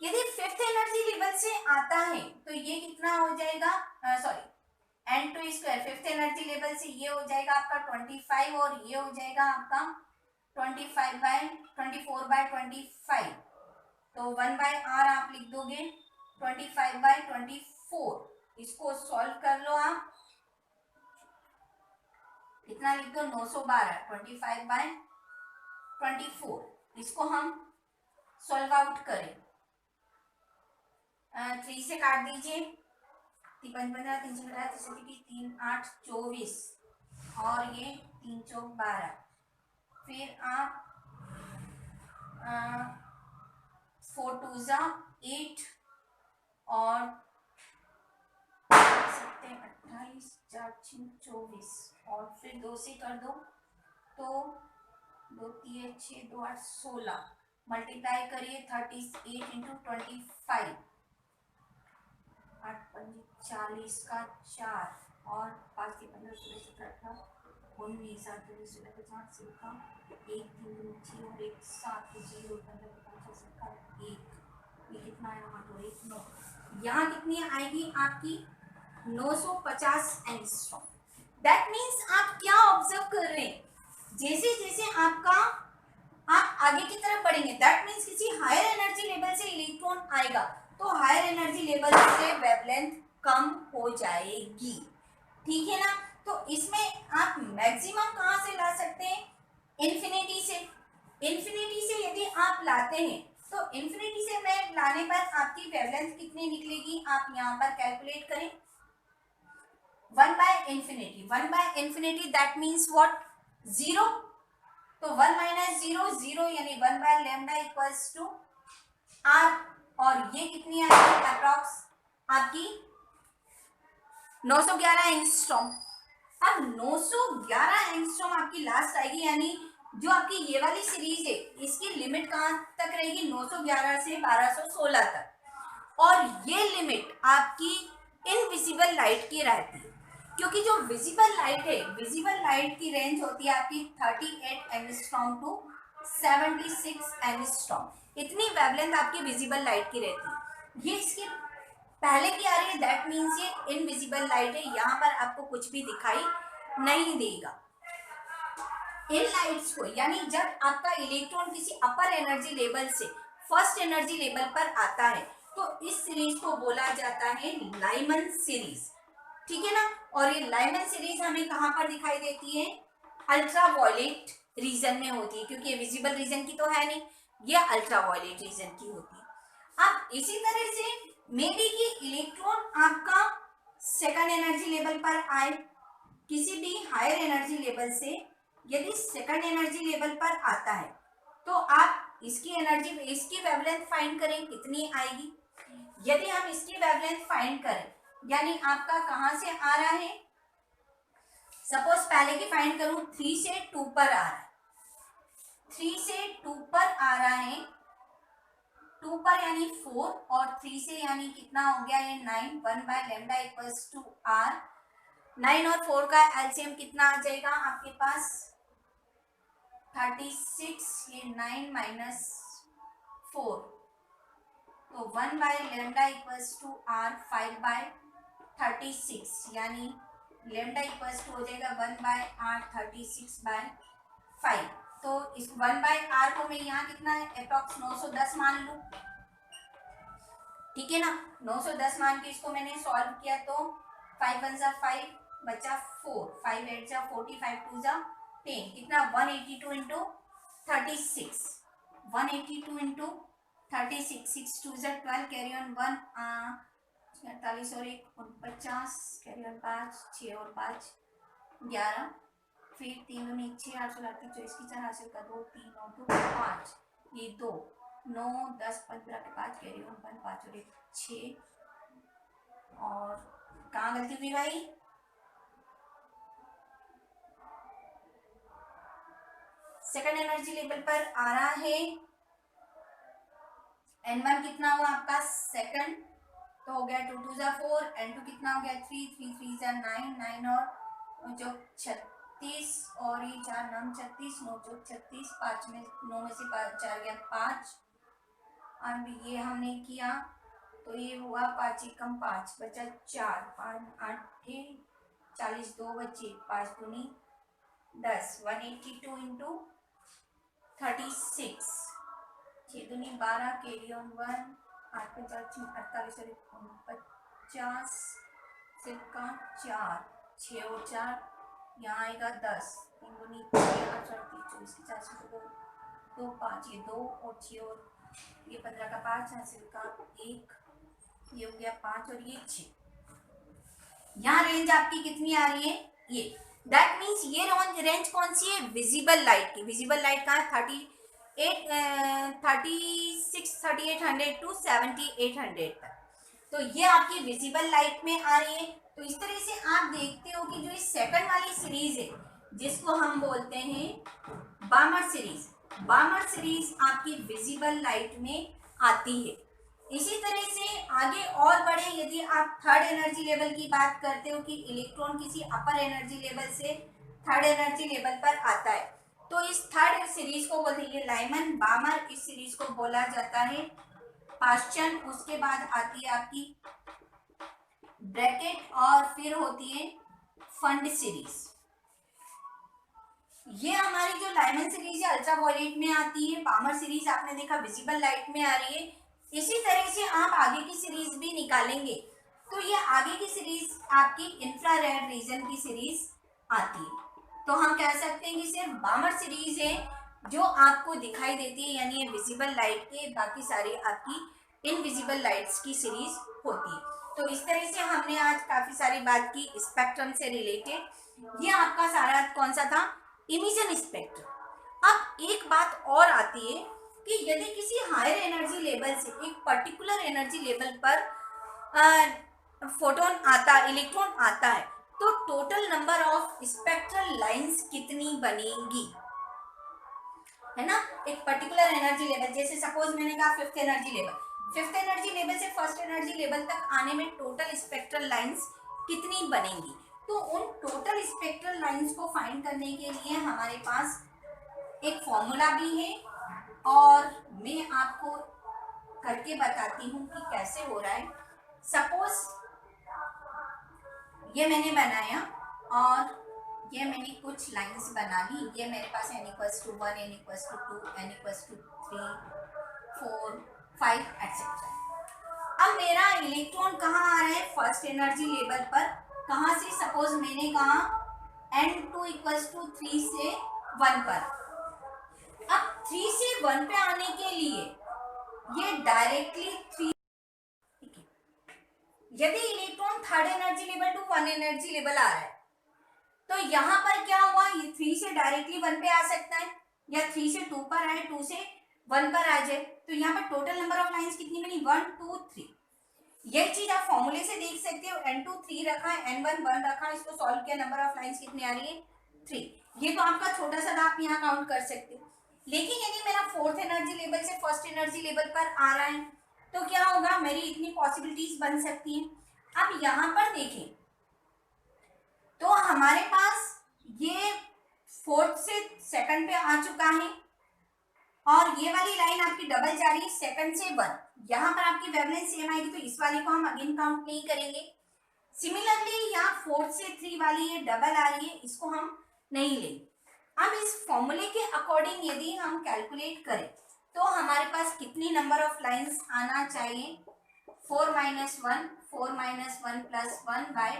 A: यदि फिफ्थ एनर्जी लेवल से आता है तो ये कितना हो जाएगा n2²। फिफ्थ एनर्जी लेवल से ये हो जाएगा आपका 25 और ये हो जाएगा आपका 24/25। तो 1/r आप लिख दोगे 25/24। इसको सॉल्व कर लो आप, कितना लिख दो 912 25/24। इसको हम सॉल्व आउट करें 3 से काट दीजिए, 15 3 से घटा 3 8 24 और ये 3 चौक 12। फिर आप 4 2 जा 8 और 28 4 6 24 और फिर 2 से कर दो तो 2 3 6 2 8 16 मल्टीप्लाई करिए 38 इंटू 25, 8 5 40 का 4 और 5 से 15 16 17 19 7 20 50 से का 1 3 2 6 और 1 7 0 15 50 से का 1, ये कितना है वहाँ तो 1 9, यहाँ कितनी आएगी आपकी 950 एंगस्ट्रॉम। दैट मीन्स आप क्या ऑब्जर्व कर रहे हैं, जैसे जैसे आप आगे की तरफ बढ़ेंगे दैट मीन्स किसी हायर एनर्जी लेवल से इलेक्ट्रॉन आएगा तो हायर एनर्जी लेवल से वेवलेंथ कम हो जाएगी, ठीक है ना। तो इसमें आप मैक्सिमम कहाँ से ला सकते हैं, इन्फिनिटी से। इन्फिनिटी से यदि आप लाते हैं तो इन्फिनिटी से मैं लाने पर आपकी वेवलेंथ कितनी निकलेगी, आप यहाँ पर कैलकुलेट करें। 1/infinity that means what, 0। तो 1 माइनस 0 0 यानी 1/λ इक्वल्स टू r, और ये कितनी आएगी अप्रॉक्स आपकी 911 एंगस्ट्रॉम। अब 911 एंगस्ट्रॉम आपकी लास्ट आएगी, यानी जो आपकी ये वाली सीरीज है इसकी लिमिट कहाँ तक रहेगी, 911 से 1216 तक। और ये लिमिट आपकी इनविजिबल लाइट की रहती है, क्योंकि जो विजिबल लाइट है, विजिबल लाइट की रेंज होती है आपकी 38 एंगस्ट्रॉम टू 76 एंगस्ट्रॉम, इतनी वेवलेंथ आपकी विजिबल लाइट की रहती है। ये इसके पहले की आ रही है, दैट मीन्स ये इनविजिबल लाइट है, यहाँ पर आपको कुछ भी दिखाई नहीं देगा। इन लाइट्स को, यानी जब आपका इलेक्ट्रॉन किसी अपर एनर्जी लेवल से फर्स्ट एनर्जी लेवल पर आता है तो इस सीरीज को बोला जाता है लाइमन सीरीज, ठीक है ना। और ये लाइमन सीरीज हमें कहाँ पर दिखाई देती है, अल्ट्रावायलेट रीजन में होती है, क्योंकि ये विजिबल रीजन की तो है नहीं, ये अल्ट्रावायलेट रीजन की होती है। अब इसी तरह से मे बी कि इलेक्ट्रॉन आपका सेकंड एनर्जी लेवल पर आए, किसी भी हायर एनर्जी लेवल से यदि सेकंड एनर्जी लेवल पर आता है तो आप इसकी एनर्जी, इसकी वेवलेंथ फाइंड करें कितनी आएगी। यदि हम इसकी वेवलेंथ फाइंड करें, यानी आपका कहां से आ रहा है, सपोज पहले की फाइंड करूं, 3 से 2 पर आ रहा है, 3 से 2 पर आ रहा है, 2 पर यानी 4 और 3 से यानी कितना हो गया ये 9, 1/λ इक्वल्स टू r। 9 और 4 का एलसीएम कितना आ जाएगा आपके पास 36, ये 9 माइनस 4, तो 1/λ इक्वल्स टू r 5/36, यानी लैम्डा इक्वल्स टू हो जाएगा 1/r 36/5। तो इस 1/r को मैं यहाँ कितना अप्रॉक्स 910 मान लूँ, ठीक है ना। 910 मान के इसको मैंने सॉल्व किया तो 5 1 5 बचा 4, 5 8 40, 5 2 10, कितना 182 इंटू 36, 182 इंटू 36, 6 2 12, कैरी ऑन 1 48 और 1 49, कैरी ऑन 5 6 और 5 11, फिर 3 दूनी 6 8 38 24 की 4 हासिल का 2 3 9 2 5, ये 2 9 10 15 के 5, कैरी ऑन 1 5 और 1 6, और कहाँ गलती हुई भाई, सेकंड एनर्जी लेवल पर आ रहा है। n1 कितना हुआ आपका सेकंड, तो हो गया 2 2 4, n2 कितना हो गया 3 3 3 9 9 और जो 36 और ये 4 9 36, 9 जो 36, 5 में 9 में से 4 गया 5, अब ये हमने किया तो ये हुआ 5 एकम 5 बचा 4, 5 8 40, 2 बचे 5 दूनी 10, 182 इंटू 36, 6 दूनी 12, कैरी ऑन 1 8 50 48 और 49, सिर्फ का 4 6 और 4 यहाँ आएगा 10, 3 दूनी 6 8 24 की 4 से 2 5, ये 2 और 6 और ये 15 का 5, हासिल का 1, ये हो गया 5 और ये 6। यहाँ रेंज आपकी कितनी आ रही है, ये दैट मीन्स ये रेंज कौन सी है, विजिबल लाइट की। विजिबल लाइट कहाँ है 36 3800 टू 7800 तक, तो ये आपकी विजिबल लाइट में आ रही है। तो इस तरह से आप देखते हो कि जो इस सेकंड वाली सीरीज है जिसको हम बोलते हैं बामर सीरीज, बामर सीरीज आपकी विजिबल लाइट में आती है। इसी तरह से आगे और बढ़े, यदि आप थर्ड एनर्जी लेवल की बात करते हो कि इलेक्ट्रॉन किसी अपर एनर्जी लेवल से थर्ड एनर्जी लेवल पर आता है, तो इस थर्ड सीरीज को बोलते हैं लाइमन बामर, इस सीरीज को बोला जाता है पाश्चन। उसके बाद आती है आपकी ब्रैकेट और फिर होती है फंड सीरीज। ये हमारी जो लाइमन सीरीज है अल्ट्रावायलेट में आती है, बामर सीरीज आपने देखा विजिबल लाइट में आ रही है। इसी तरह से आप आगे की सीरीज भी निकालेंगे तो ये आगे की सीरीज आपकी इंफ्रारेड रीजन की सीरीज आती है। तो हम कह सकते हैं कि सिर्फ बामर सीरीज है जो आपको दिखाई देती है, यानी ये विजिबल लाइट के, बाकी सारी आपकी इनविजिबल लाइट्स की सीरीज होती है। तो इस तरह से हमने आज काफी सारी बात की स्पेक्ट्रम से रिलेटेड। ये आपका सारा कौन सा था, इमिशन स्पेक्ट्रम। अब एक बात और आती है कि यदि किसी हायर एनर्जी लेवल से एक पर्टिकुलर एनर्जी लेवल पर फोटोन आता, इलेक्ट्रॉन आता है, तो total number of spectral lines कितनी बनेगी, है ना। एक पर्टिकुलर एनर्जी लेवल, जैसे सपोज मैंने कहा fifth energy level, fifth energy level से फर्स्ट एनर्जी लेवल तक आने में टोटल स्पेक्ट्रल लाइंस कितनी बनेंगी। तो उन टोटल स्पेक्ट्रल लाइंस को फाइंड करने के लिए हमारे पास एक फॉर्मूला भी है और मैं आपको करके बताती हूँ कि कैसे हो रहा है। सपोज ये मैंने बनाया और ये मैंने कुछ लाइंस बना ली, ये मेरे पास n equals to 1, n equals to 2, n equals to 3, 4, 5 etcetera. अब मेरा इलेक्ट्रॉन कहाँ आ रहा है, फर्स्ट एनर्जी लेवल पर। कहाँ से, सपोज मैंने कहा n2 इक्वल्स टू 3 से 1 पर। अब 3 से 1 पे आने के लिए ये डायरेक्टली 3, यदि electron third energy level to 1 energy level आ रहा है तो यहाँ पर क्या हुआ, ये 3 से डायरेक्टली 1 पे आ सकता है, या 3 से 2 पर आए, 2 से 1 पर आ जाए। तो यहाँ पर टोटल नंबर ऑफ लाइंस कितनी बनी, 1 2 3। यही चीज आप फॉर्मूले से देख सकते हो, n2 3 रखा है, n1 1 रखा है, इसको सॉल्व किया, नंबर ऑफ लाइंस कितनी आ रही है, 3। ये तो आपका छोटा सा था, आप यहाँ काउंट कर सकते हो। लेकिन यदि मेरा फोर्थ एनर्जी लेवल से फर्स्ट एनर्जी लेवल पर आ रहा है तो क्या होगा, मेरी इतनी पॉसिबिलिटीज बन सकती हैं। अब यहाँ पर देखें तो हमारे पास ये फोर्थ से सेकंड पे आ चुका है और ये वाली लाइन आपकी डबल जा रही है सेकंड से 1। यहाँ पर आपकी वेवलेंथ सेम आएगी तो इस वाली को हम अगेन काउंट नहीं करेंगे। सिमिलरली यहाँ फोर्थ से 3 वाली ये डबल आ रही है, इसको हम नहीं लेंगे। अब इस फॉर्मूले के अकॉर्डिंग यदि हम कैलकुलेट करें तो हमारे पास कितनी नंबर ऑफ लाइंस आना चाहिए, 4 - 1, 4 - 1 + 1 by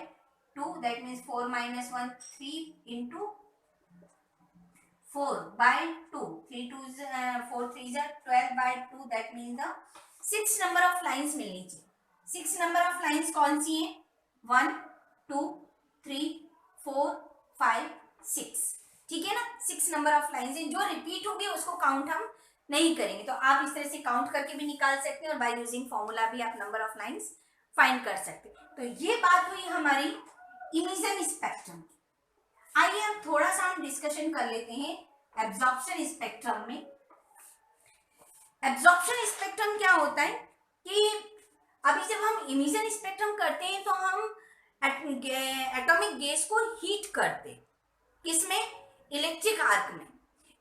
A: 2, that means 4 - 1 3 into 4 by 2, 3 2 4 3 12 by 2, that means the 6 number of lines मिलनी चाहिए। 6 number of lines कौन सी है, 1 2 3 4 5 6, ठीक है ना। 6 नंबर ऑफ लाइंस हैं, जो रिपीट होगी उसको काउंट हम नहीं करेंगे। तो आप इस तरह से काउंट करके भी निकाल सकते हैं और बाय यूजिंग फॉर्मूला भी आप नंबर ऑफ लाइंस फाइंड कर सकते हैं। तो ये बात हुई हमारी इमिशन स्पेक्ट्रम की। आइए अब थोड़ा सा हम डिस्कशन कर लेते हैं एब्जॉर्प्शन स्पेक्ट्रम में। एब्जॉर्प्शन स्पेक्ट्रम क्या होता है कि अभी जब हम इमिशन स्पेक्ट्रम करते हैं तो हम एटॉमिक गैस को हीट करते हैं, किसमें, इलेक्ट्रिक आर्क में।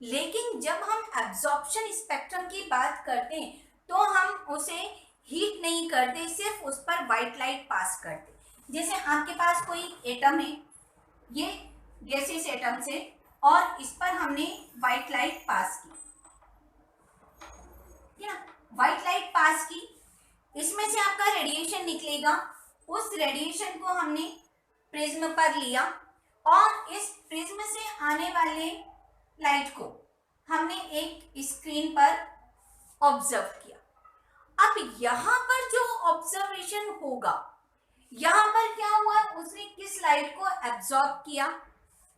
A: लेकिन जब हम एब्जॉर्प्शन स्पेक्ट्रम की बात करते हैं तो हम उसे हीट नहीं करते, सिर्फ उस पर व्हाइट लाइट पास करते। जैसे आपके पास कोई एटम है, ये गैसियस एटम से, और इस पर हमने व्हाइट लाइट पास की, क्या, व्हाइट लाइट पास की, इसमें से आपका रेडिएशन निकलेगा। उस रेडिएशन को हमने प्रिज्म पर लिया और इस प्रिज्म से आने वाले लाइट को हमने एक स्क्रीन पर ऑब्जर्व किया। अब यहाँ पर जो ऑब्जर्वेशन होगा, यहाँ पर क्या हुआ, उसने किस लाइट को एब्जॉर्ब किया,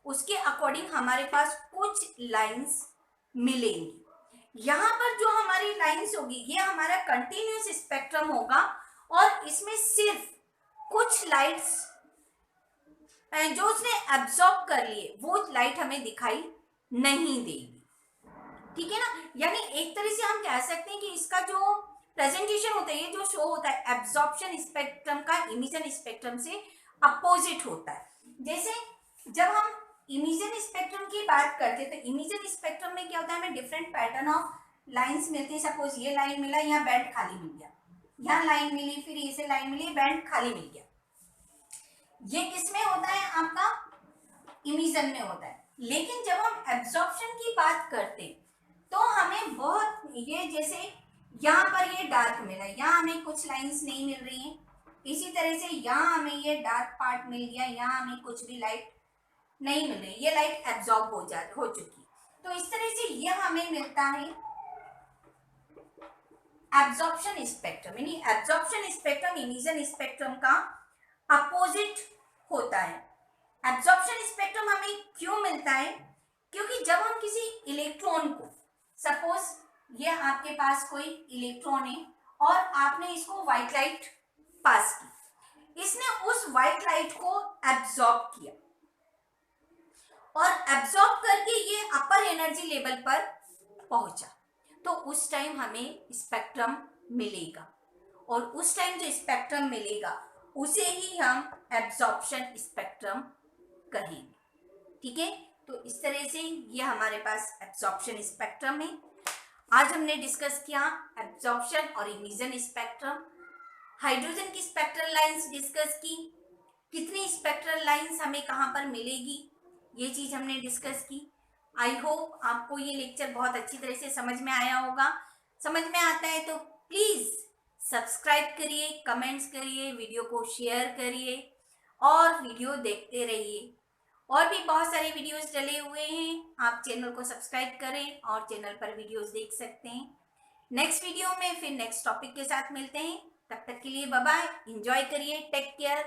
A: उसके अकॉर्डिंग हमारे पास कुछ लाइंस मिलेंगी। यहाँ पर जो हमारी लाइंस होगी ये हमारा कंटिन्यूस स्पेक्ट्रम होगा और इसमें सिर्फ कुछ लाइट्स जो उसने एब्जॉर्ब कर लिए वो लाइट हमें दिखाई नहीं देगी, ठीक है ना। यानी एक तरह से हम कह सकते हैं कि इसका जो प्रेजेंटेशन होता है, ये जो शो होता है एब्जॉर्प्शन स्पेक्ट्रम का इमिशन स्पेक्ट्रम से अपोजिट होता है। जैसे जब हम इमिशन स्पेक्ट्रम की बात करते हैं तो इमिशन स्पेक्ट्रम में क्या होता है, हमें डिफरेंट पैटर्न ऑफ लाइंस मिलती है। सपोज ये लाइन मिला, यहाँ बैंड खाली मिल गया, यहाँ लाइन मिली, फिर इसे लाइन मिली, बैंड खाली मिल गया। ये किसमें होता है, आपका इमिशन में होता है। लेकिन जब हम एब्जॉर्प्शन की बात करते तो हमें बहुत, ये जैसे यहाँ पर ये डार्क मिला, यहाँ हमें कुछ लाइंस नहीं मिल रही हैं। इसी तरह से यहाँ हमें ये डार्क पार्ट मिल गया, यहाँ हमें कुछ भी लाइट नहीं मिल रही, ये लाइट एब्जॉर्ब हो चुकी। तो इस तरह से ये हमें मिलता है एब्जॉर्प्शन स्पेक्ट्रम, यानी एब्जॉर्प्शन स्पेक्ट्रम इमिशन स्पेक्ट्रम का अपोजिट होता है। एब्जॉर्प्शन स्पेक्ट्रम हमें क्यों मिलता है? क्योंकि जब हम किसी इलेक्ट्रॉन को, सपोज ये आपके पास कोई इलेक्ट्रॉन है और आपने इसको व्हाइट लाइट पास की, इसने उस व्हाइट लाइट को एब्जॉर्ब किया और एब्जॉर्ब करके ये अपर एनर्जी लेवल पर पहुंचा, तो उस टाइम हमें स्पेक्ट्रम मिलेगा और उस टाइम जो स्पेक्ट्रम मिलेगा उसे ही हम एब्जॉर्प्शन स्पेक्ट्रम कहेंगे। ठीक है, तो इस तरह से ये हमारे पास एब्जॉर्प्शन स्पेक्ट्रम है। आज हमने डिस्कस किया एब्जॉर्प्शन और इमिशन स्पेक्ट्रम, हाइड्रोजन की स्पेक्ट्रल लाइंस डिस्कस की, कितनी स्पेक्ट्रल लाइंस हमें कहाँ पर मिलेगी ये चीज हमने डिस्कस की। आई होप आपको ये लेक्चर बहुत अच्छी तरह से समझ में आया होगा। समझ में आता है तो प्लीज सब्सक्राइब करिए, कमेंट्स करिए, वीडियो को शेयर करिए और वीडियो देखते रहिए। और भी बहुत सारे वीडियोस डले हुए हैं, आप चैनल को सब्सक्राइब करें और चैनल पर वीडियोस देख सकते हैं। नेक्स्ट वीडियो में फिर नेक्स्ट टॉपिक के साथ मिलते हैं, तब तक के लिए बाय बाय, एंजॉय करिए, टेक केयर।